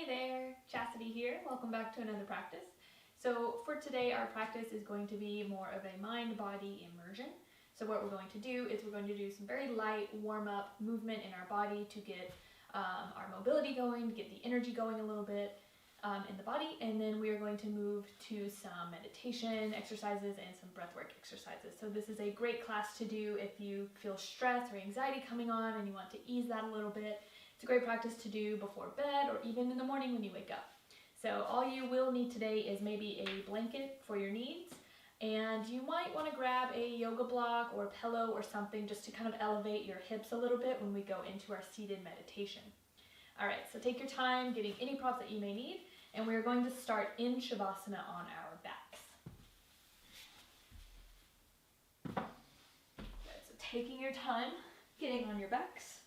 Hey there, Chastity here. Welcome back to another practice. So for today, our practice is going to be more of a mind-body immersion. So what we're going to do is we're going to do some very light warm-up movement in our body to get our mobility going, to get the energy going a little bit in the body, and then we are going to move to some meditation exercises and some breathwork exercises. So this is a great class to do if you feel stress or anxiety coming on and you want to ease that a little bit. It's a great practice to do before bed or even in the morning when you wake up. So all you will need today is maybe a blanket for your needs, and you might want to grab a yoga block or a pillow or something just to kind of elevate your hips a little bit when we go into our seated meditation. All right, so take your time getting any props that you may need, and we're going to start in Shavasana on our backs. Good, so taking your time getting on your backs.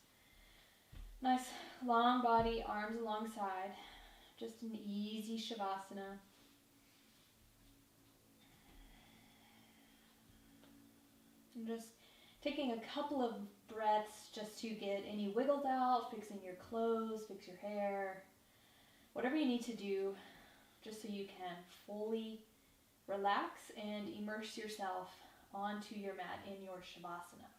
Nice long body, arms alongside, just an easy Shavasana. And just taking a couple of breaths just to get any wiggles out, fixing your clothes, fix your hair, whatever you need to do just so you can fully relax and immerse yourself onto your mat in your Shavasana.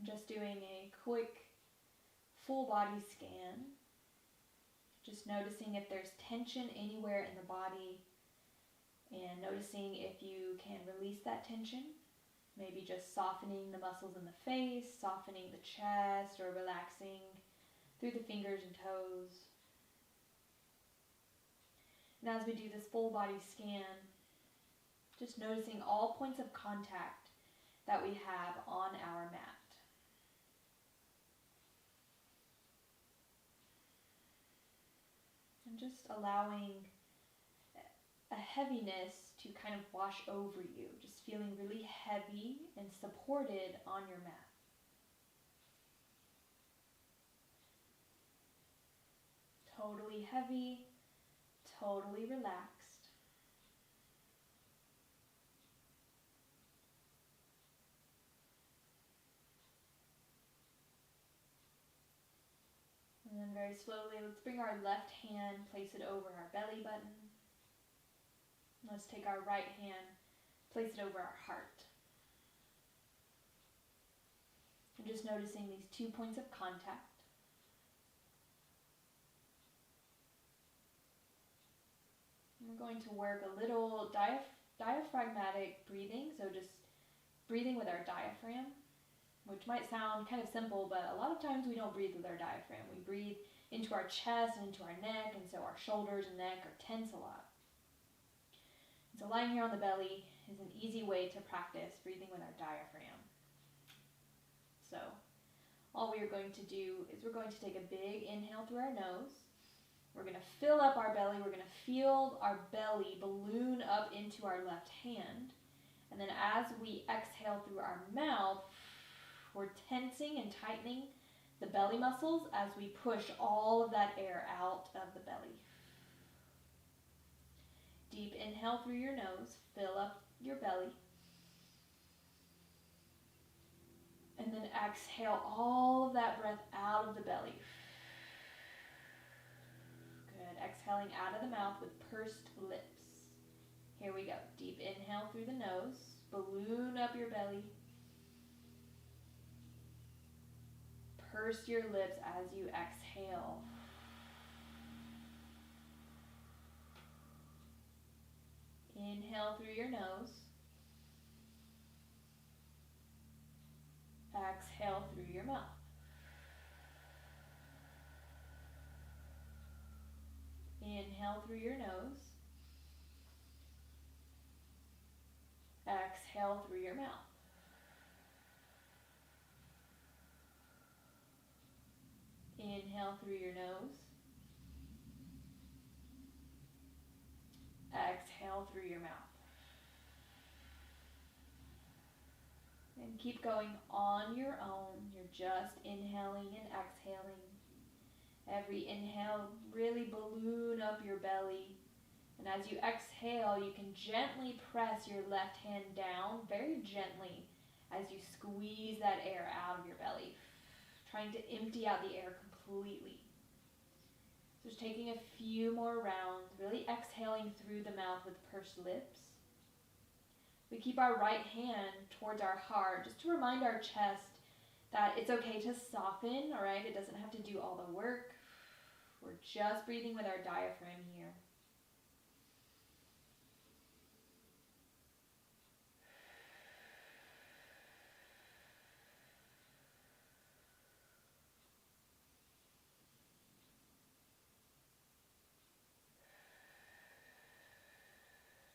Just doing a quick full body scan, just noticing if there's tension anywhere in the body and noticing if you can release that tension, maybe just softening the muscles in the face, softening the chest, or relaxing through the fingers and toes. And as we do this full body scan, just noticing all points of contact that we have on our mat. And just allowing a heaviness to kind of wash over you, just feeling really heavy and supported on your mat. Totally heavy, totally relaxed. And then very slowly, let's bring our left hand, place it over our belly button. Let's take our right hand, place it over our heart. And just noticing these 2 points of contact. And we're going to work a little diaphragmatic breathing, so just breathing with our diaphragm, which might sound kind of simple, but a lot of times we don't breathe with our diaphragm. We breathe into our chest and into our neck, and so our shoulders and neck are tense a lot. And so lying here on the belly is an easy way to practice breathing with our diaphragm. So all we are going to do is we're going to take a big inhale through our nose. We're going to fill up our belly. We're going to feel our belly balloon up into our left hand. And then as we exhale through our mouth, we're tensing and tightening the belly muscles as we push all of that air out of the belly. Deep inhale through your nose, fill up your belly. And then exhale all of that breath out of the belly. Good, exhaling out of the mouth with pursed lips. Here we go, deep inhale through the nose, balloon up your belly. Purse your lips as you exhale. Inhale through your nose. Exhale through your mouth. Inhale through your nose. Exhale through your mouth. Inhale through your nose. Exhale through your mouth. And keep going on your own. You're just inhaling and exhaling. Every inhale, really balloon up your belly. And as you exhale, you can gently press your left hand down, very gently, as you squeeze that air out of your belly, trying to empty out the air completely. So just taking a few more rounds, really exhaling through the mouth with pursed lips. We keep our right hand towards our heart, just to remind our chest that it's okay to soften, all right? It doesn't have to do all the work. We're just breathing with our diaphragm here.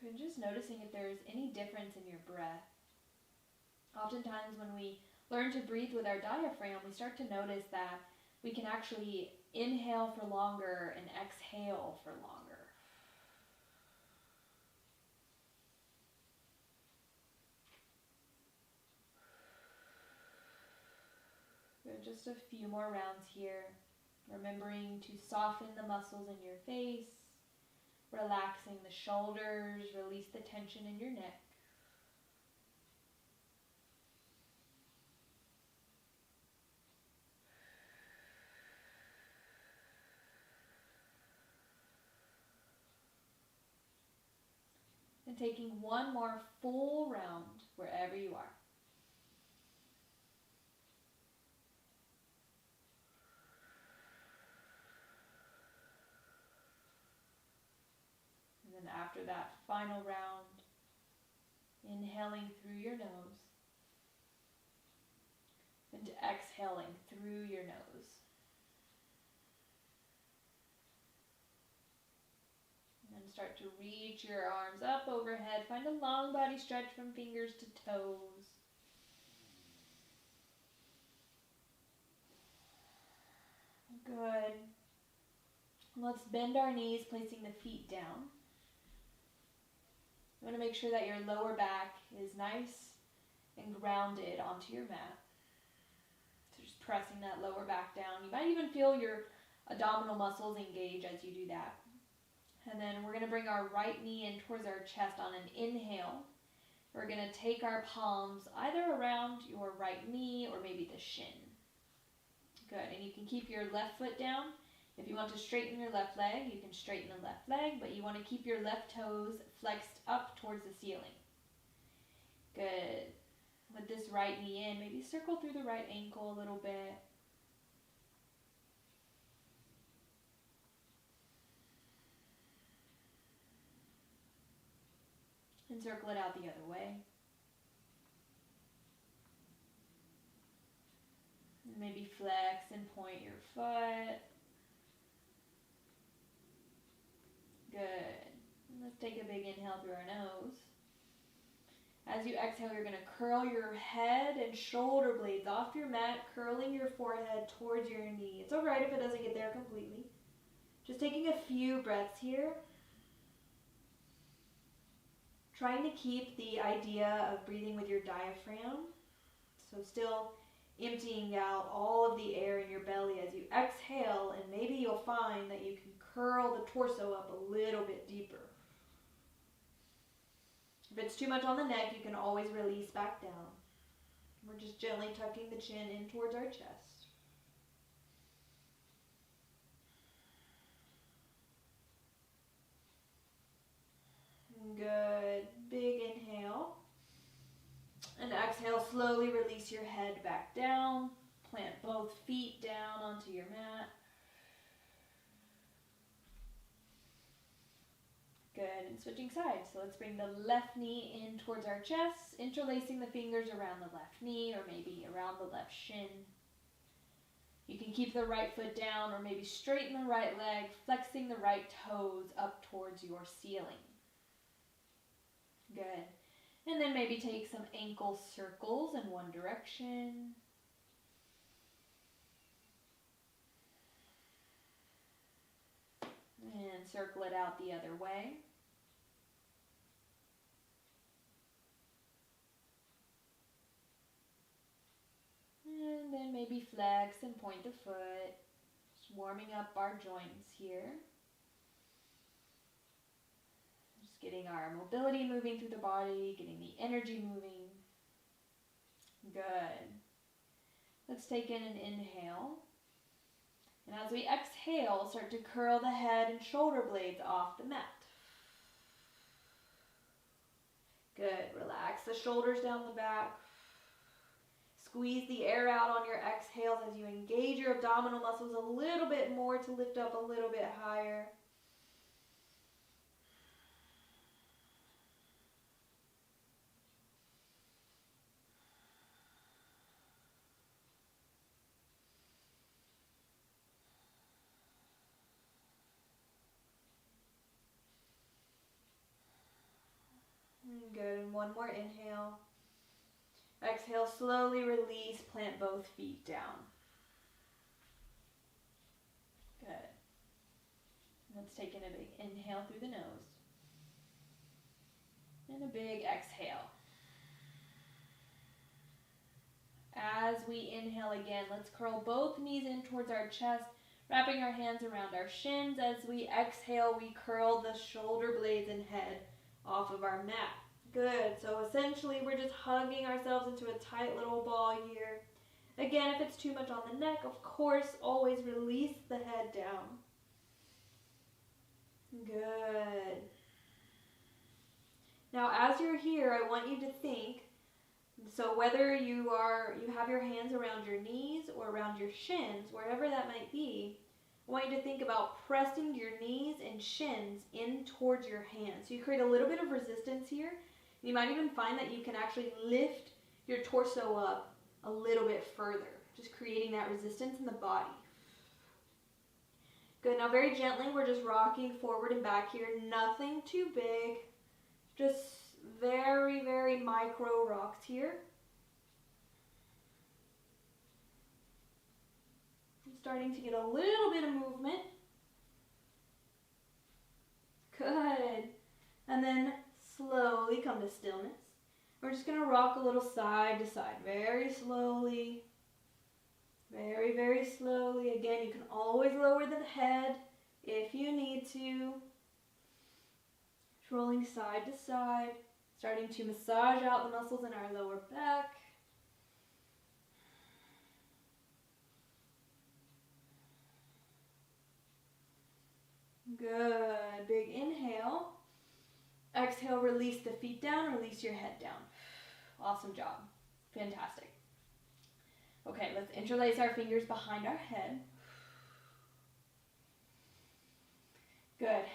And just noticing if there's any difference in your breath. Oftentimes when we learn to breathe with our diaphragm, we start to notice that we can actually inhale for longer and exhale for longer. Just a few more rounds here, remembering to soften the muscles in your face, relaxing the shoulders, release the tension in your neck. And taking one more full round wherever you are. And then after that final round, inhaling through your nose and exhaling through your nose. And then start to reach your arms up overhead. Find a long body stretch from fingers to toes. Good. Let's bend our knees, placing the feet down. You want to make sure that your lower back is nice and grounded onto your mat. So just pressing that lower back down. You might even feel your abdominal muscles engage as you do that. And then we're going to bring our right knee in towards our chest on an inhale. We're going to take our palms either around your right knee or maybe the shin. Good. And you can keep your left foot down. If you want to straighten your left leg, you can straighten the left leg, but you want to keep your left toes flexed up towards the ceiling. Good. With this right knee in, maybe circle through the right ankle a little bit. And circle it out the other way. And maybe flex and point your foot. Good. Let's take a big inhale through our nose. As you exhale, you're going to curl your head and shoulder blades off your mat, curling your forehead towards your knee. It's alright if it doesn't get there completely. Just taking a few breaths here. Trying to keep the idea of breathing with your diaphragm. So still emptying out all of the air in your belly as you exhale, and maybe you'll find that you can curl the torso up a little bit deeper. If it's too much on the neck, you can always release back down. We're just gently tucking the chin in towards our chest. Good. Big inhale. And exhale, slowly release your head back down. Plant both feet down onto your mat. Good, and switching sides. So let's bring the left knee in towards our chest, interlacing the fingers around the left knee or maybe around the left shin. You can keep the right foot down or maybe straighten the right leg, flexing the right toes up towards your ceiling. Good. And then maybe take some ankle circles in one direction. And circle it out the other way. And then maybe flex and point the foot. Just warming up our joints here. Just getting our mobility moving through the body, getting the energy moving. Good. Let's take in an inhale. And as we exhale, start to curl the head and shoulder blades off the mat. Good. Relax the shoulders down the back. Squeeze the air out on your exhales as you engage your abdominal muscles a little bit more to lift up a little bit higher. Good, and one more inhale. Exhale, slowly release, plant both feet down. Good. Let's take in a big inhale through the nose. And a big exhale. As we inhale again, let's curl both knees in towards our chest, wrapping our hands around our shins. As we exhale, we curl the shoulder blades and head off of our mat. Good. So essentially, we're just hugging ourselves into a tight little ball here. Again, if it's too much on the neck, of course, always release the head down. Good. Now, as you're here, I want you to think, so whether you have your hands around your knees or around your shins, wherever that might be, I want you to think about pressing your knees and shins in towards your hands. So you create a little bit of resistance here. You might even find that you can actually lift your torso up a little bit further, just creating that resistance in the body. Good, now very gently, we're just rocking forward and back here. Nothing too big, just very, very micro rocks here. I'm starting to get a little bit of movement. Good. And then slowly come to stillness. We're just going to rock a little side to side, very slowly. Very, very slowly. Again, you can always lower the head if you need to. Just rolling side to side, starting to massage out the muscles in our lower back. Good. Big inhale. Exhale, release the feet down, release your head down. Awesome job. Fantastic. Okay, let's interlace our fingers behind our head. Good.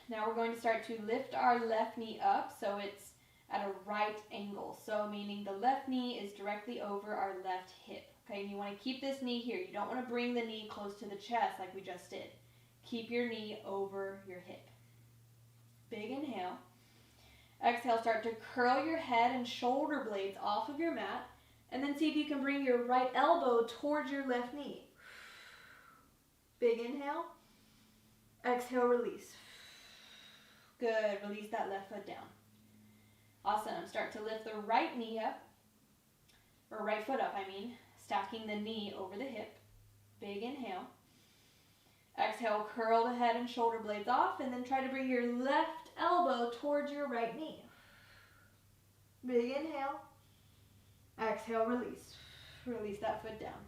Now we're going to start to lift our left knee up so it's at a right angle. So meaning the left knee is directly over our left hip. Okay, and you want to keep this knee here. You don't want to bring the knee close to the chest like we just did. Keep your knee over your hip. Big inhale. Exhale, start to curl your head and shoulder blades off of your mat. And then see if you can bring your right elbow towards your left knee. Big inhale. Exhale, release. Good. Release that left foot down. Awesome. Start to lift the right knee up. Or right foot up, Stacking the knee over the hip. Big inhale. Exhale, curl the head and shoulder blades off. And then try to bring your left elbow towards your right knee. Big inhale. Exhale, release. Release that foot down.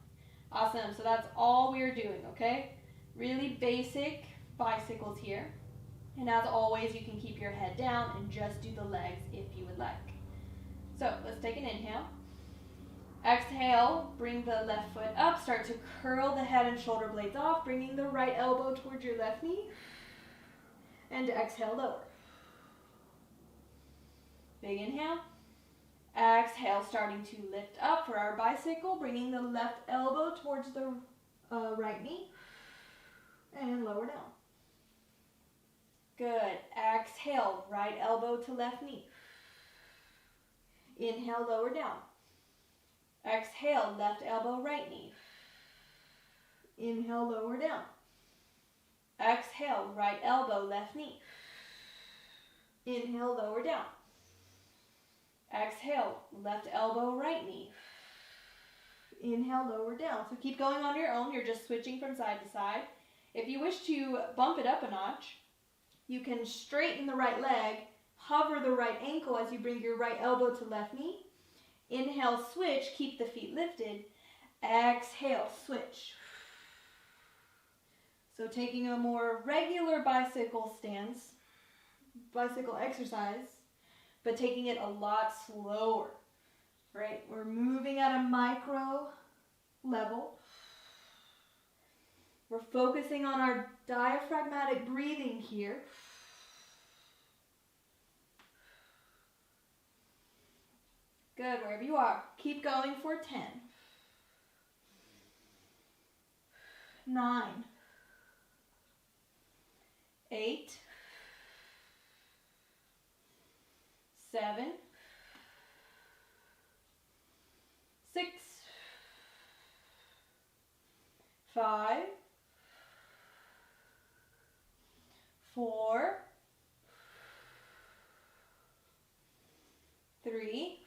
Awesome. So that's all we're doing, okay? Really basic bicycles here. And as always, you can keep your head down and just do the legs if you would like. So let's take an inhale. Exhale, bring the left foot up. Start to curl the head and shoulder blades off, bringing the right elbow towards your left knee. And exhale, lower. Big inhale. Exhale, starting to lift up for our bicycle, bringing the left elbow towards the right knee. And lower down. Good. Exhale, right elbow to left knee. Inhale, lower down. Exhale, left elbow, right knee. Inhale, lower down. Exhale, right elbow, left knee. Inhale, lower down. Exhale, left elbow, right knee. Inhale, lower down. So keep going on your own. You're just switching from side to side. If you wish to bump it up a notch, you can straighten the right leg hover the right ankle as you bring your right elbow to left knee. Inhale, switch, keep the feet lifted. Exhale, switch. So taking a more regular bicycle stance, bicycle exercise, but taking it a lot slower, right? We're moving at a micro level. We're focusing on our diaphragmatic breathing here. Good, wherever you are. Keep going for 10. 9. 8. 7. 6. 5. 4. 3.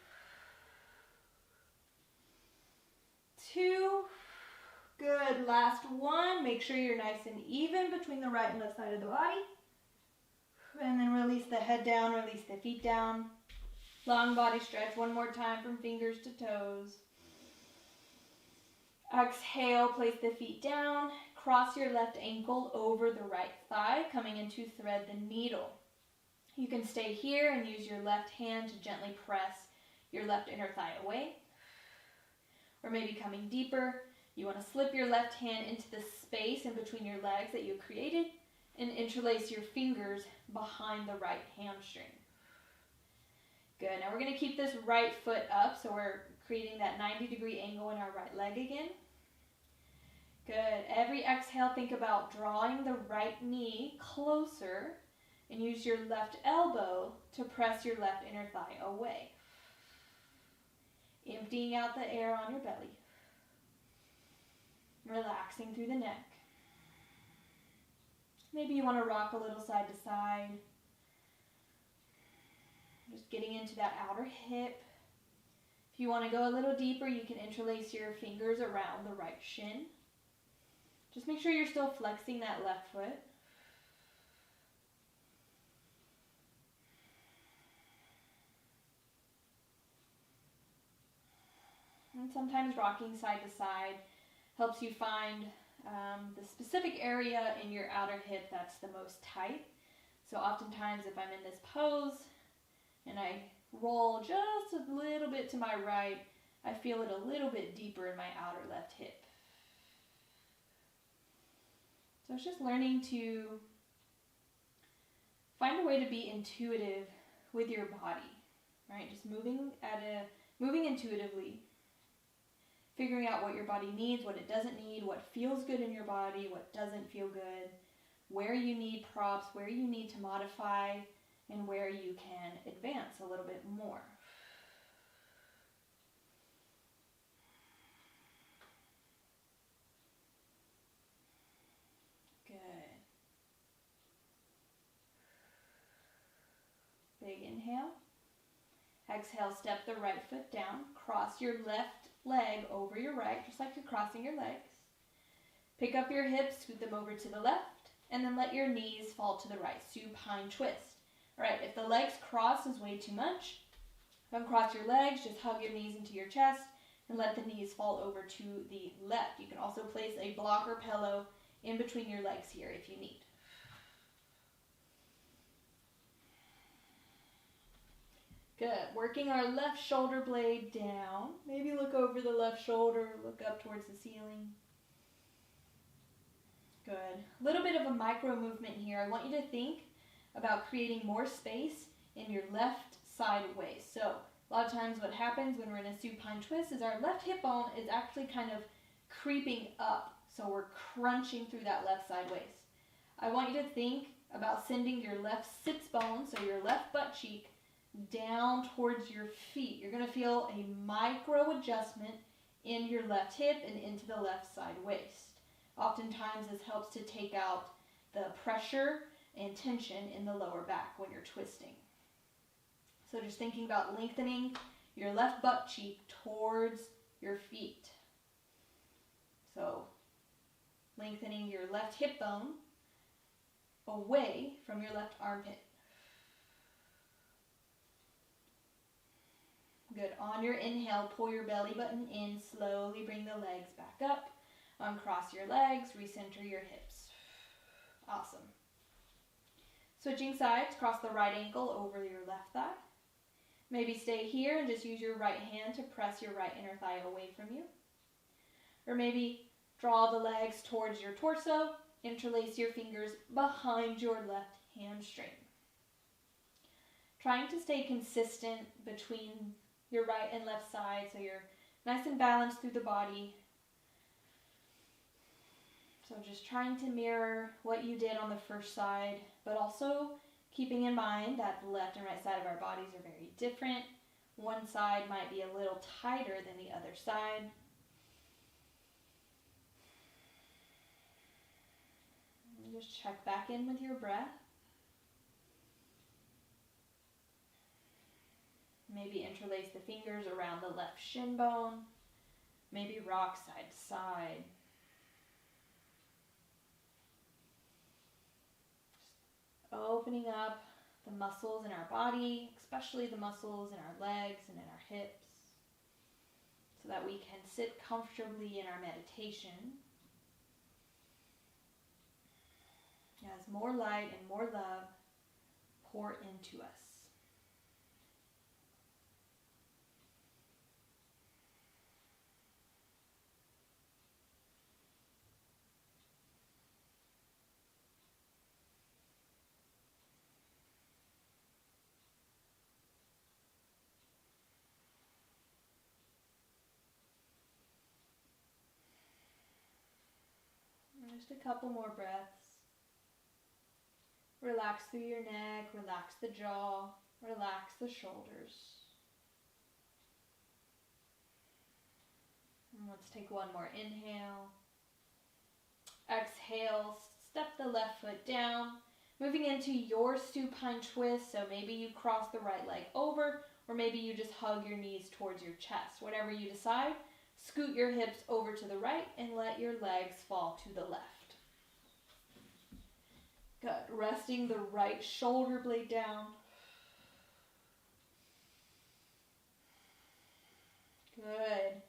2. Good. Last one. Make sure you're nice and even between the right and left side of the body. And then release the head down, release the feet down. Long body stretch one more time from fingers to toes. Exhale, place the feet down. Cross your left ankle over the right thigh, coming in to thread the needle. You can stay here and use your left hand to gently press your left inner thigh away. Or maybe coming deeper, you want to slip your left hand into the space in between your legs that you created and interlace your fingers behind the right hamstring. Good. Now we're going to keep this right foot up, so we're creating that 90-degree angle in our right leg again. Good. Every exhale, think about drawing the right knee closer and use your left elbow to press your left inner thigh away. Emptying out the air on your belly. Relaxing through the neck. Maybe you want to rock a little side to side. Just getting into that outer hip. If you want to go a little deeper, you can interlace your fingers around the right shin. Just make sure you're still flexing that left foot. And sometimes rocking side to side helps you find the specific area in your outer hip that's the most tight. So oftentimes if I'm in this pose and I roll just a little bit to my right, I feel it a little bit deeper in my outer left hip. So it's just learning to find a way to be intuitive with your body, right? Just moving intuitively, figuring out what your body needs, what it doesn't need, what feels good in your body, what doesn't feel good, where you need props, where you need to modify, and where you can advance a little bit more. Good. Big inhale. Exhale, step the right foot down. Cross your left leg over your right, just like you're crossing your legs. Pick up your hips, scoot them over to the left, and then let your knees fall to the right. Supine twist. All right, if the legs cross is way too much, uncross your legs, just hug your knees into your chest, and let the knees fall over to the left. You can also place a block or pillow in between your legs here if you need. Good. Working our left shoulder blade down. Maybe look over the left shoulder, look up towards the ceiling. Good. A little bit of a micro movement here. I want you to think about creating more space in your left side waist. So a lot of times what happens when we're in a supine twist is our left hip bone is actually kind of creeping up. So we're crunching through that left side waist. I want you to think about sending your left sits bone, so your left butt cheek, down towards your feet. You're going to feel a micro adjustment in your left hip and into the left side waist. Oftentimes this helps to take out the pressure and tension in the lower back when you're twisting. So just thinking about lengthening your left butt cheek towards your feet. So lengthening your left hip bone away from your left armpit. Good. On your inhale, pull your belly button in. Slowly bring the legs back up. Uncross your legs. Recenter your hips. Awesome. Switching sides, cross the right ankle over your left thigh. Maybe stay here and just use your right hand to press your right inner thigh away from you. Or maybe draw the legs towards your torso. Interlace your fingers behind your left hamstring. Trying to stay consistent between your right and left side so you're nice and balanced through the body. So just trying to mirror what you did on the first side, but also keeping in mind that the left and right side of our bodies are very different. One side might be a little tighter than the other side. And just check back in with your breath. Maybe interlace the fingers around the left shin bone. Maybe rock side to side. Just opening up the muscles in our body, especially the muscles in our legs and in our hips, so that we can sit comfortably in our meditation as more light and more love pour into us. Just a couple more breaths. Relax through your neck, relax the jaw, relax the shoulders. And let's take one more inhale. Exhale, step the left foot down, moving into your supine twist. So maybe you cross the right leg over, or maybe you just hug your knees towards your chest. Whatever you decide. Scoot your hips over to the right and let your legs fall to the left. Good. Resting the right shoulder blade down. Good.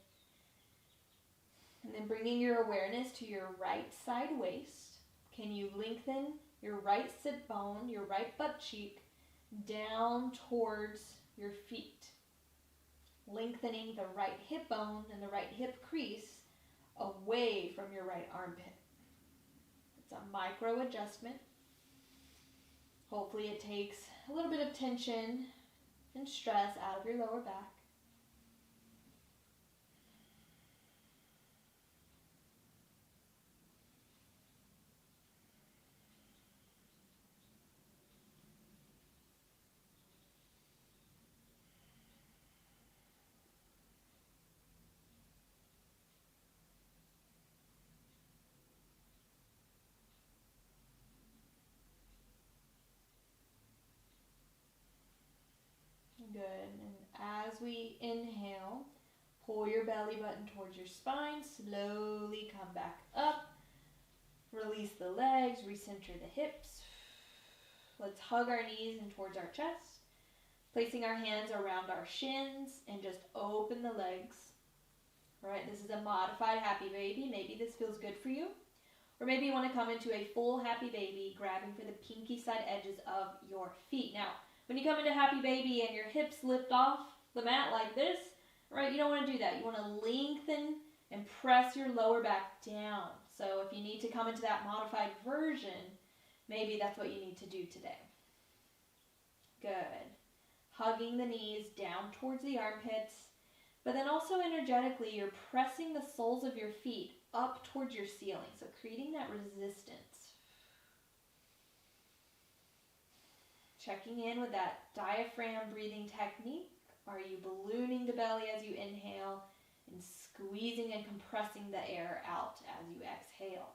And then bringing your awareness to your right side waist. Can you lengthen your right sit bone, your right butt cheek, down towards your feet? Lengthening the right hip bone and the right hip crease away from your right armpit. It's a micro adjustment. Hopefully it takes a little bit of tension and stress out of your lower back. Good. And as we inhale, pull your belly button towards your spine. Slowly come back up. Release the legs. Recenter the hips. Let's hug our knees in towards our chest. Placing our hands around our shins and just open the legs. All right, this is a modified happy baby. Maybe this feels good for you. Or maybe you want to come into a full happy baby, grabbing for the pinky side edges of your feet. Now, when you come into happy baby and your hips lift off the mat like this, right, you don't want to do that. You want to lengthen and press your lower back down. So if you need to come into that modified version, maybe that's what you need to do today. Good. Hugging the knees down towards the armpits, but then also energetically, you're pressing the soles of your feet up towards your ceiling, so creating that resistance. Checking in with that diaphragm breathing technique. Are you ballooning the belly as you inhale and squeezing and compressing the air out as you exhale?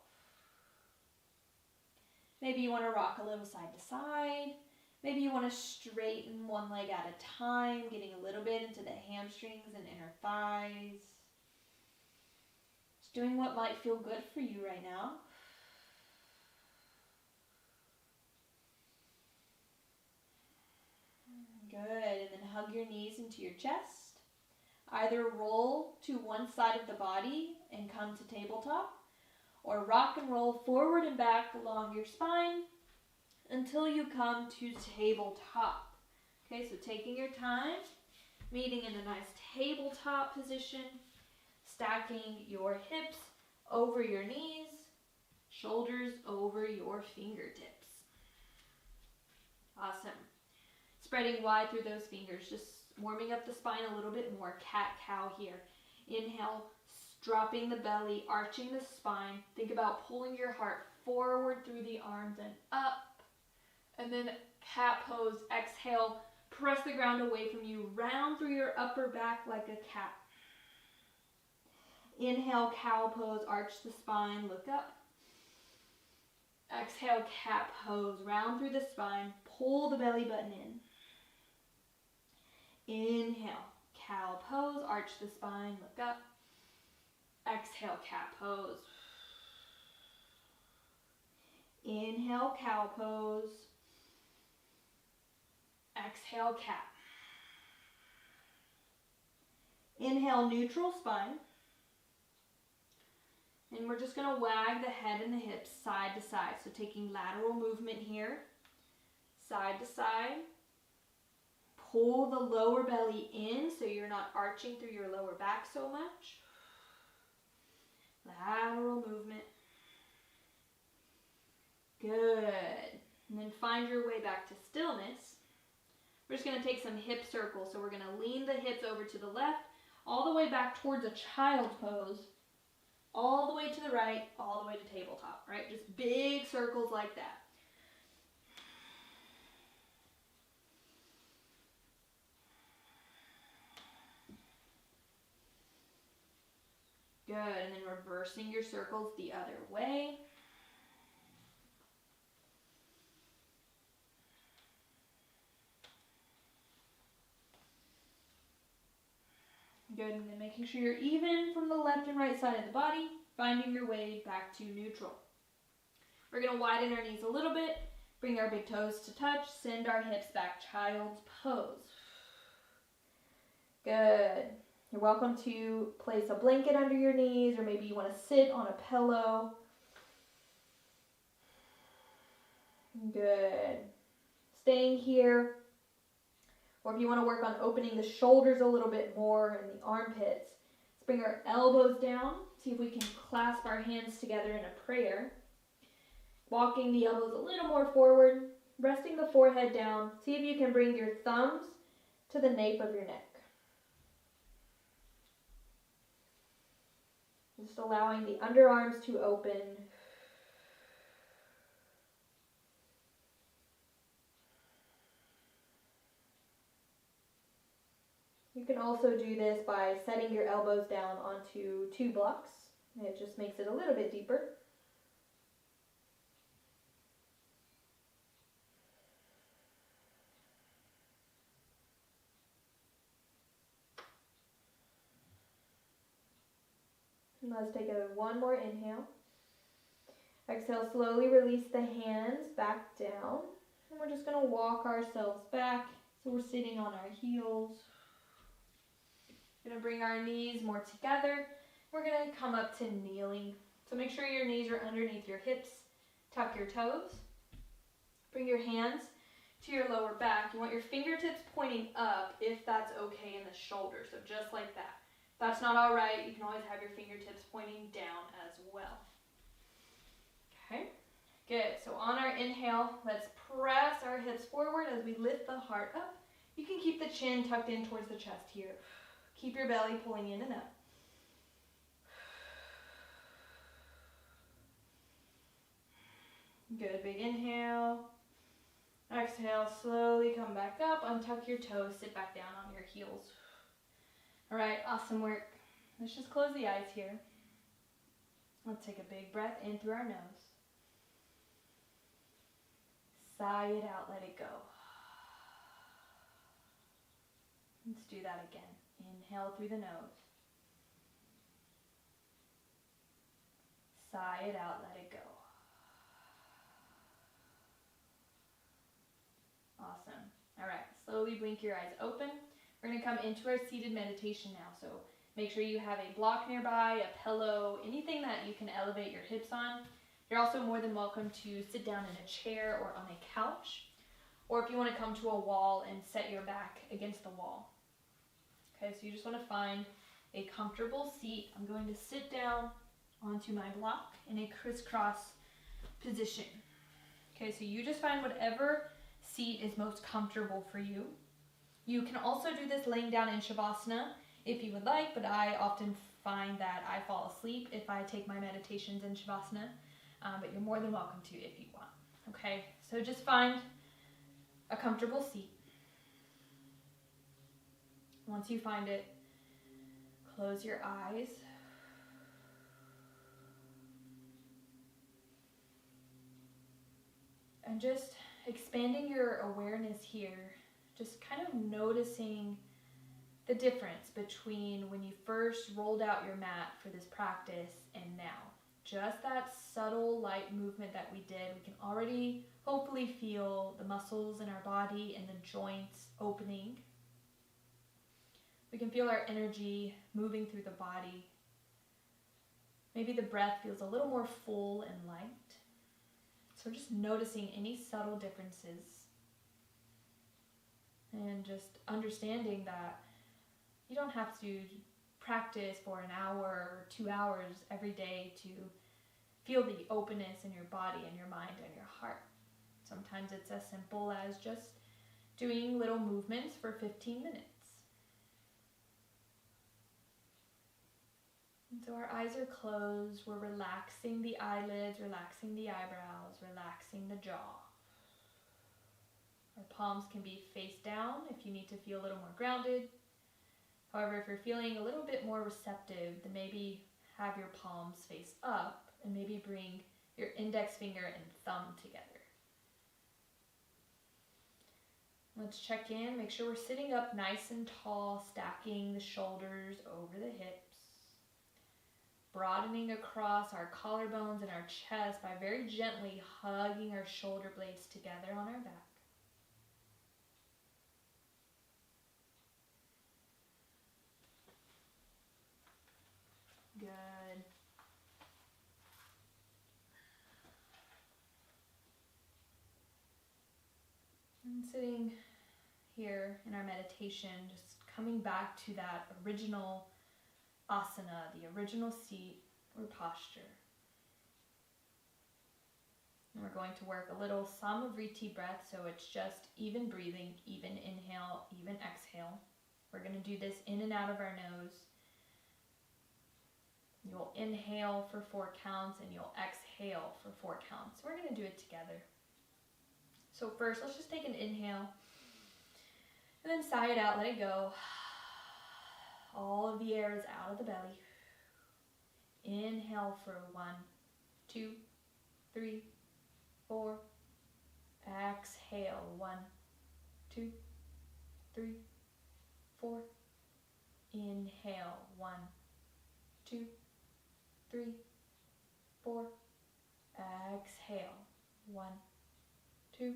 Maybe you want to rock a little side to side. Maybe you want to straighten one leg at a time, getting a little bit into the hamstrings and inner thighs. Just doing what might feel good for you right now. Good, and then hug your knees into your chest. Either roll to one side of the body and come to tabletop, or rock and roll forward and back along your spine until you come to tabletop. Okay, so taking your time, meeting in a nice tabletop position, stacking your hips over your knees, shoulders over your fingertips. Awesome. Spreading wide through those fingers, just warming up the spine a little bit more. Cat-cow here. Inhale, dropping the belly, arching the spine. Think about pulling your heart forward through the arms and up. And then cat pose. Exhale, press the ground away from you. Round through your upper back like a cat. Inhale, cow pose, arch the spine, look up. Exhale, cat pose, round through the spine, pull the belly button in. Inhale, cow pose, arch the spine, look up. Exhale, cat pose. Inhale, cow pose. Exhale, cat. Inhale, neutral spine. And we're just going to wag the head and the hips side to side. So taking lateral movement here, side to side. Pull the lower belly in so you're not arching through your lower back so much. Lateral movement. Good. And then find your way back to stillness. We're just going to take some hip circles. So we're going to lean the hips over to the left, all the way back towards a child's pose. All the way to the right, all the way to tabletop, right? Just big circles like that. Good, and then reversing your circles the other way. Good, and then making sure you're even from the left and right side of the body, finding your way back to neutral. We're going to widen our knees a little bit, bring our big toes to touch, send our hips back, child's pose. Good. You're welcome to place a blanket under your knees, or maybe you want to sit on a pillow. Good. Staying here. Or if you want to work on opening the shoulders a little bit more and the armpits, let's bring our elbows down. See if we can clasp our hands together in a prayer. Walking the elbows a little more forward, resting the forehead down. See if you can bring your thumbs to the nape of your neck. Just allowing the underarms to open. You can also do this by setting your elbows down onto 2 blocks. It just makes it a little bit deeper. And let's take one more inhale. Exhale, slowly release the hands back down. And we're just going to walk ourselves back so we're sitting on our heels. We're going to bring our knees more together. We're going to come up to kneeling. So make sure your knees are underneath your hips. Tuck your toes. Bring your hands to your lower back. You want your fingertips pointing up if that's okay in the shoulder. So just like that. If that's not all right, you can always have your fingertips pointing down as well. Okay, good. So on our inhale, let's press our hips forward as we lift the heart up. You can keep the chin tucked in towards the chest here. Keep your belly pulling in and up. Good, big inhale. Exhale, slowly come back up, untuck your toes, sit back down on your heels. All right, awesome work. Let's just close the eyes here. Let's take a big breath in through our nose. Sigh it out, let it go. Let's do that again. Inhale through the nose. Sigh it out, let it go. Awesome. All right, slowly blink your eyes open. We're going to come into our seated meditation now. So make sure you have a block nearby, a pillow, anything that you can elevate your hips on. You're also more than welcome to sit down in a chair or on a couch, or if you want to come to a wall and set your back against the wall. Okay, so you just want to find a comfortable seat. I'm going to sit down onto my block in a crisscross position. Okay, so you just find whatever seat is most comfortable for you. You can also do this laying down in Shavasana if you would like, but I often find that I fall asleep if I take my meditations in Shavasana, but you're more than welcome to if you want. Okay, so just find a comfortable seat. Once you find it, close your eyes. And just expanding your awareness here, just kind of noticing the difference between when you first rolled out your mat for this practice and now. Just that subtle light movement that we did, we can already hopefully feel the muscles in our body and the joints opening. We can feel our energy moving through the body. Maybe the breath feels a little more full and light. So just noticing any subtle differences and just understanding that you don't have to practice for an hour or 2 hours every day to feel the openness in your body and your mind and your heart. Sometimes it's as simple as just doing little movements for 15 minutes. And so our eyes are closed, we're relaxing the eyelids, relaxing the eyebrows, relaxing the jaw. Our palms can be face down if you need to feel a little more grounded. However, if you're feeling a little bit more receptive, then maybe have your palms face up and maybe bring your index finger and thumb together. Let's check in, make sure we're sitting up nice and tall, stacking the shoulders over the hips. Broadening across our collarbones and our chest by very gently hugging our shoulder blades together on our back. Good. And sitting here in our meditation, just coming back to that original asana, the original seat or posture. And we're going to work a little Samavriti breath, so it's just even breathing, even inhale, even exhale. We're going to do this in and out of our nose. You'll inhale for 4 counts and you'll exhale for 4 counts. We're going to do it together. So first, let's just take an inhale and then sigh it out, let it go. All of the air is out of the belly. Inhale for 1, 2, 3, 4. Exhale 1, 2, 3, 4. Inhale 1, 2, 3, 4. Exhale 1, 2,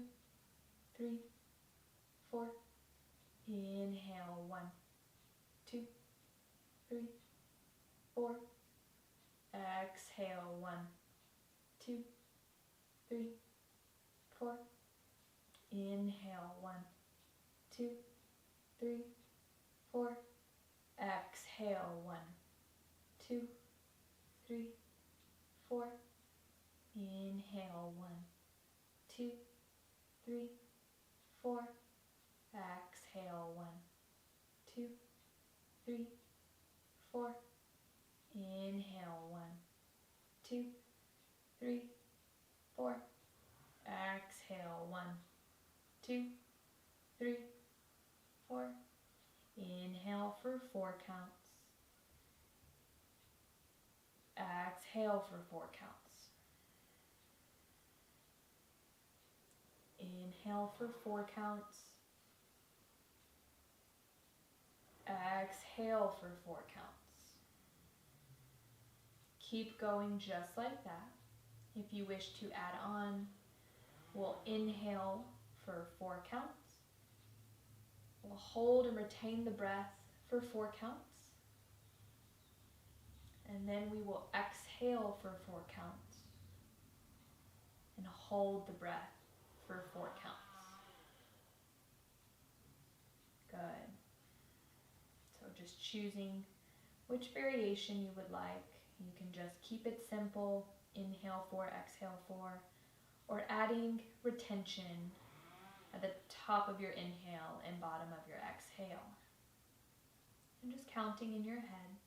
3, 4. Inhale 1, 2, 3, 4. Exhale 1, 2, 3, 4. Inhale 1, 2, 3, 4. Exhale 1, 2, 3, 4. Inhale 1, 2, 3, 4. Exhale 1, 2, 3, 4. Inhale 1, 2, 3, 4. Exhale 1, 2, 3, 4. Inhale for 4 counts. Exhale for 4 counts. Inhale for 4 counts. Exhale for 4 counts. Keep going just like that. If you wish to add on, we'll inhale for 4 counts. We'll hold and retain the breath for 4 counts. And then we will exhale for 4 counts. And hold the breath for 4 counts. Good. So just choosing which variation you would like. You can just keep it simple, inhale 4, exhale 4, or adding retention at the top of your inhale and bottom of your exhale. And just counting in your head.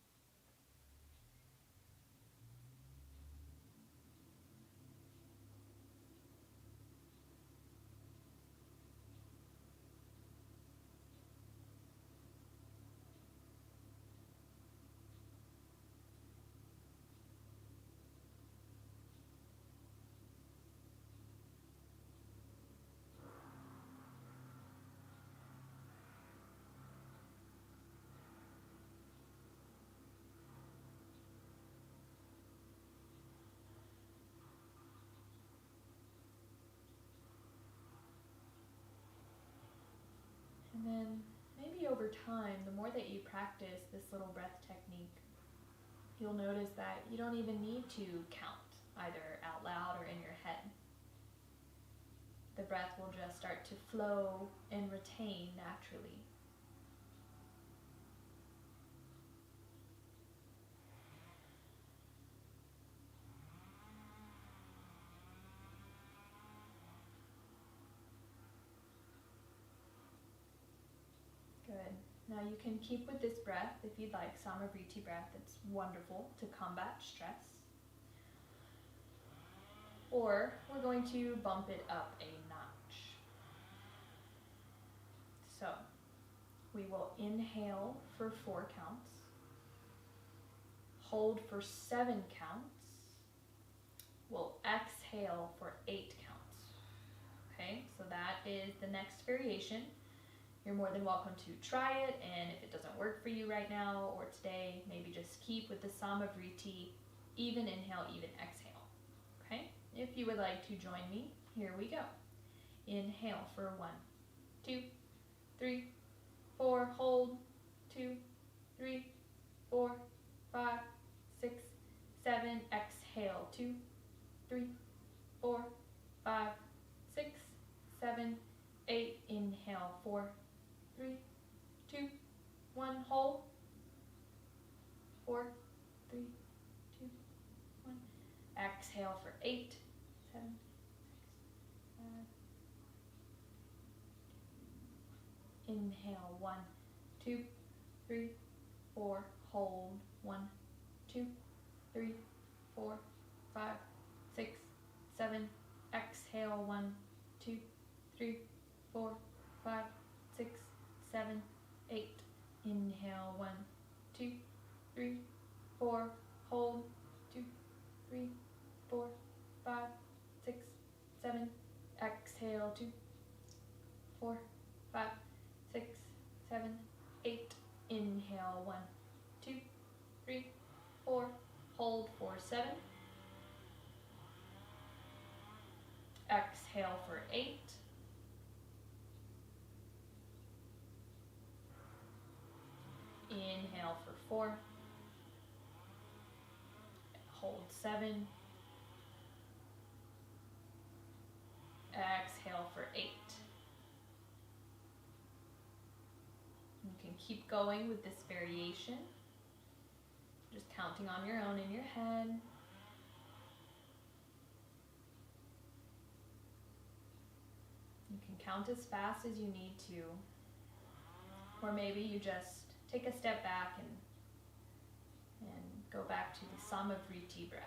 And then maybe over time, the more that you practice this little breath technique, you'll notice that you don't even need to count, either out loud or in your head. The breath will just start to flow and retain naturally. Good. Now you can keep with this breath if you'd like, Samavriti breath. It's wonderful to combat stress. Or we're going to bump it up a notch. So we will inhale for 4 counts, hold for 7 counts, we'll exhale for 8 counts. Okay, so that is the next variation. You're more than welcome to try it, and if it doesn't work for you right now or today, maybe just keep with the Samavriti, even inhale, even exhale. Okay, if you would like to join me, here we go. Inhale for 1, 2, 3, 4, hold, 2, 3, 4, 5, 6, 7, exhale, 2, 3, 4, 5, 6, 7, 8, inhale, 4, 3, 2, 1, hold, 4, 3, 2, 1, exhale for 8, 7, 6, 5, inhale, 1, 2, 3, 4, hold, 1, 2, 3, 4, 5, 6, 7, exhale, 1, 2, 3, 4, 5, 6, 7, 8, inhale, 1, 2, 3, 4, hold, 2, 3, 4, 5, 6, 7, exhale, 2, 4, 5, 6, 7, 8, inhale, 1, 2, 3, 4, hold for 7, exhale for 8, inhale for 4, hold 7, exhale for 8. You can keep going with this variation, just counting on your own in your head. You can count as fast as you need to, or maybe you just take a step back and go back to the Samavriti breath.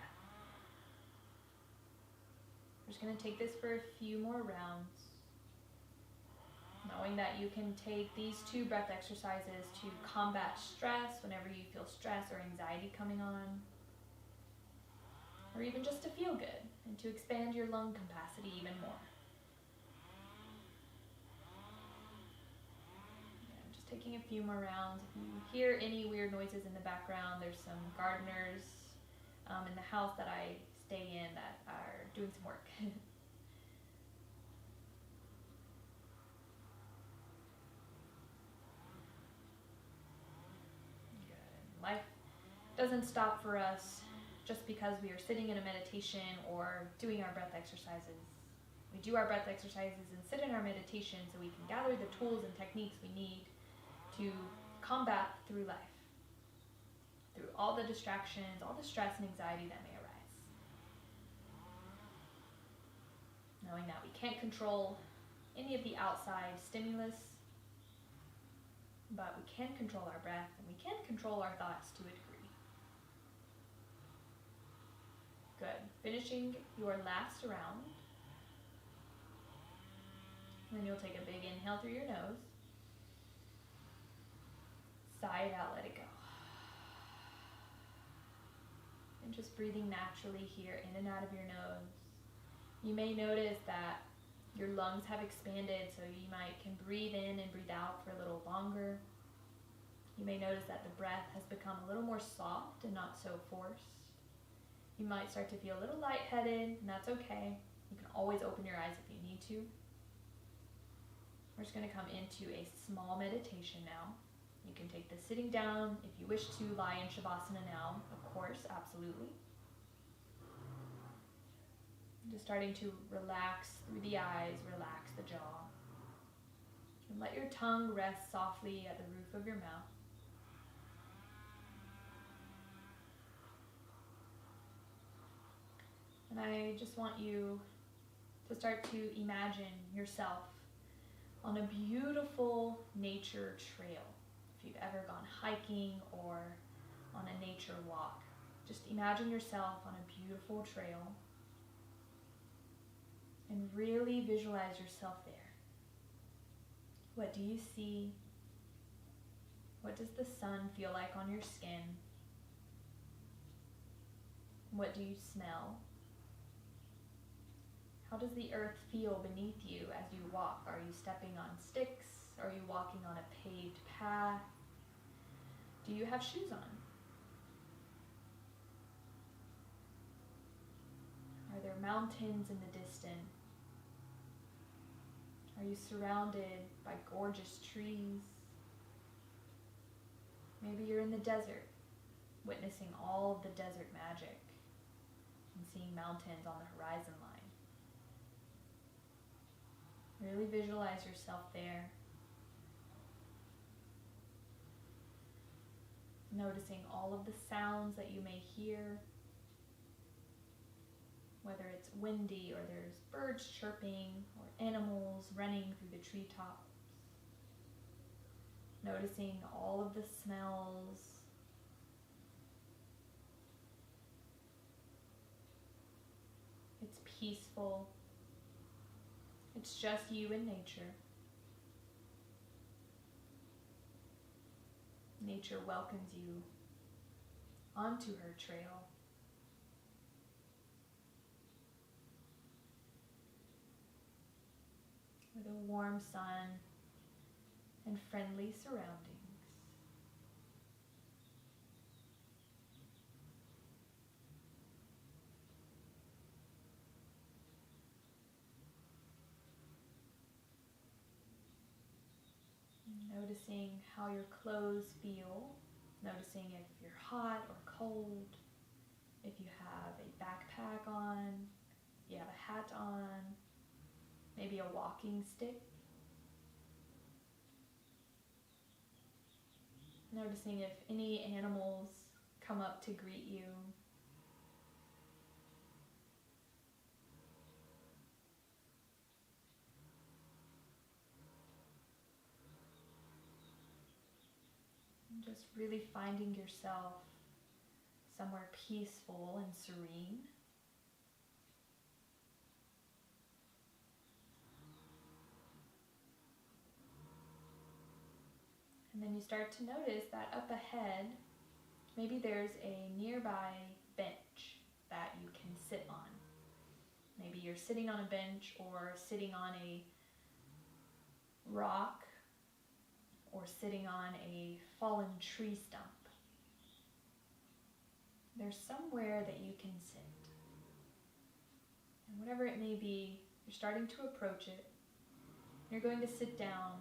We're just going to take this for a few more rounds, knowing that you can take these 2 breath exercises to combat stress whenever you feel stress or anxiety coming on, or even just to feel good and to expand your lung capacity even more. Taking a few more rounds. If you hear any weird noises in the background, there's some gardeners in the house that I stay in that are doing some work. Life doesn't stop for us just because we are sitting in a meditation or doing our breath exercises. We do our breath exercises and sit in our meditation so we can gather the tools and techniques we need to combat through life, through all the distractions, all the stress and anxiety that may arise. Knowing that we can't control any of the outside stimulus, but we can control our breath and we can control our thoughts to a degree. Good. Finishing your last round. Then you'll take a big inhale through your nose. Sigh it out, let it go. And just breathing naturally here in and out of your nose. You may notice that your lungs have expanded, so you can breathe in and breathe out for a little longer. You may notice that the breath has become a little more soft and not so forced. You might start to feel a little lightheaded, and that's okay. You can always open your eyes if you need to. We're just going to come into a small meditation now. You can take this sitting down. If you wish to lie in Shavasana now, of course, absolutely. Just starting to relax through the eyes, relax the jaw. And let your tongue rest softly at the roof of your mouth. And I just want you to start to imagine yourself on a beautiful nature trail. If you've ever gone hiking or on a nature walk, just imagine yourself on a beautiful trail and really visualize yourself there. What do you see? What does the sun feel like on your skin? What do you smell? How does the earth feel beneath you as you walk? Are you stepping on sticks? Are you walking on a paved path? Do you have shoes on? Are there mountains in the distance? Are you surrounded by gorgeous trees? Maybe you're in the desert, witnessing all of the desert magic and seeing mountains on the horizon line. Really visualize yourself there. Noticing all of the sounds that you may hear, whether it's windy or there's birds chirping or animals running through the treetops. Noticing all of the smells. It's peaceful. It's just you and nature. Nature welcomes you onto her trail. With a warm sun and friendly surroundings. Noticing how your clothes feel, noticing if you're hot or cold, if you have a backpack on, if you have a hat on, maybe a walking stick. Noticing if any animals come up to greet you. And just really finding yourself somewhere peaceful and serene. And then you start to notice that up ahead, maybe there's a nearby bench that you can sit on. Maybe you're sitting on a bench or sitting on a rock or sitting on a fallen tree stump. There's somewhere that you can sit. And whatever it may be, you're starting to approach it. You're going to sit down.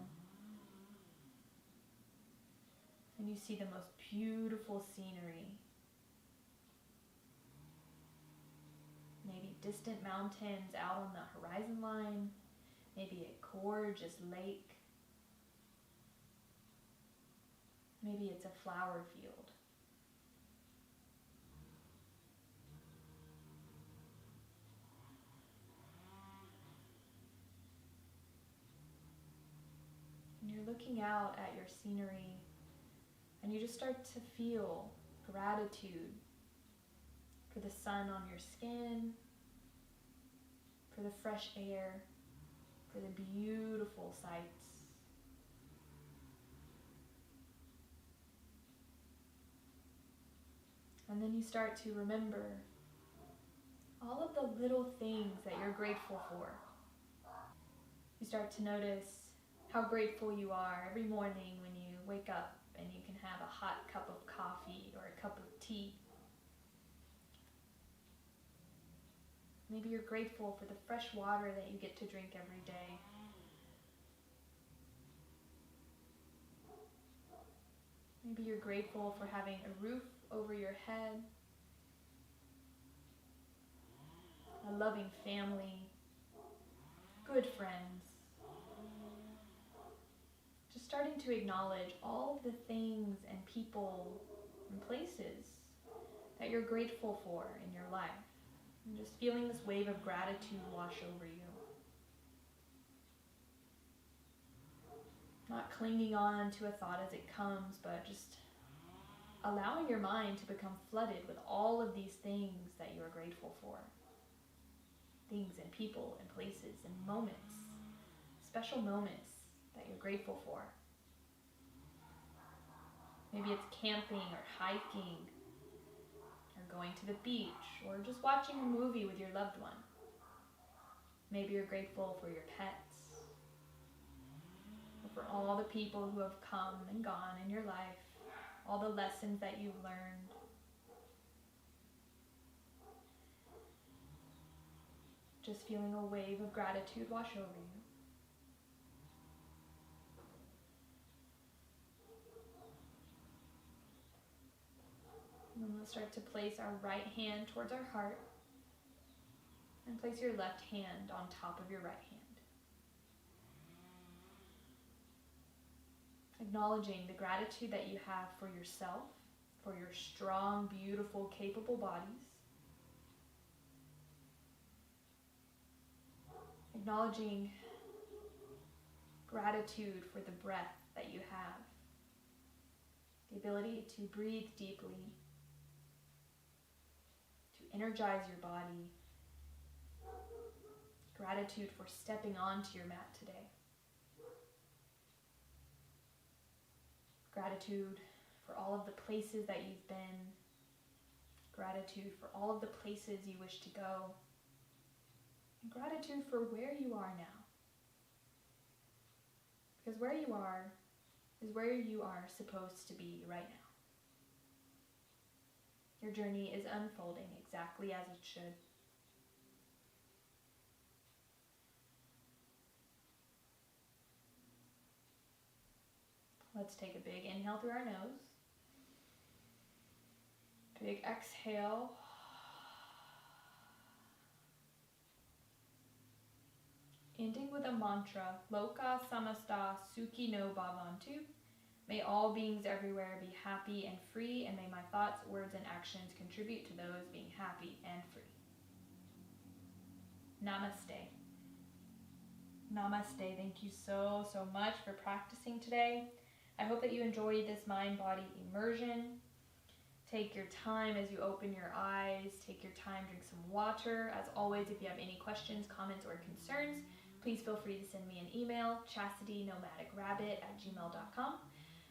and you see the most beautiful scenery. Maybe distant mountains out on the horizon line, maybe a gorgeous lake, maybe it's a flower field. And you're looking out at your scenery, and you just start to feel gratitude for the sun on your skin, for the fresh air, for the beautiful sights. And then you start to remember all of the little things that you're grateful for. You start to notice how grateful you are every morning when you wake up and you can have a hot cup of coffee or a cup of tea. Maybe you're grateful for the fresh water that you get to drink every day. Maybe you're grateful for having a roof over your head, a loving family, good friends. Just starting to acknowledge all of the things and people and places that you're grateful for in your life. And just feeling this wave of gratitude wash over you. Not clinging on to a thought as it comes, but just allowing your mind to become flooded with all of these things that you are grateful for. Things and people and places and moments, special moments that you're grateful for. Maybe it's camping or hiking, or going to the beach, or just watching a movie with your loved one. Maybe you're grateful for your pets, or for all the people who have come and gone in your life, all the lessons that you've learned. Just feeling a wave of gratitude wash over you. And then we'll start to place our right hand towards our heart and place your left hand on top of your right hand. Acknowledging the gratitude that you have for yourself, for your strong, beautiful, capable bodies. Acknowledging gratitude for the breath that you have, the ability to breathe deeply, to energize your body. Gratitude for stepping onto your mat today. Gratitude for all of the places that you've been. Gratitude for all of the places you wish to go. And gratitude for where you are now. Because where you are is where you are supposed to be right now. Your journey is unfolding exactly as it should. Let's take a big inhale through our nose. Big exhale. Ending with a mantra, Loka Samasta Sukhi No Bhavantu. May all beings everywhere be happy and free, and may my thoughts, words, and actions contribute to those being happy and free. Namaste. Namaste. Thank you so much for practicing today. I hope that you enjoyed this mind-body immersion. Take your time as you open your eyes. Take your time, drink some water. As always, if you have any questions, comments, or concerns, please feel free to send me an email, chastitynomadicrabbit@gmail.com.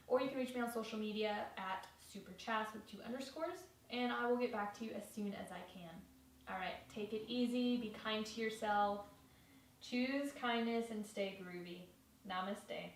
Or you can reach me on social media at superchast with 2 underscores, and I will get back to you as soon as I can. All right, take it easy. Be kind to yourself. Choose kindness and stay groovy. Namaste.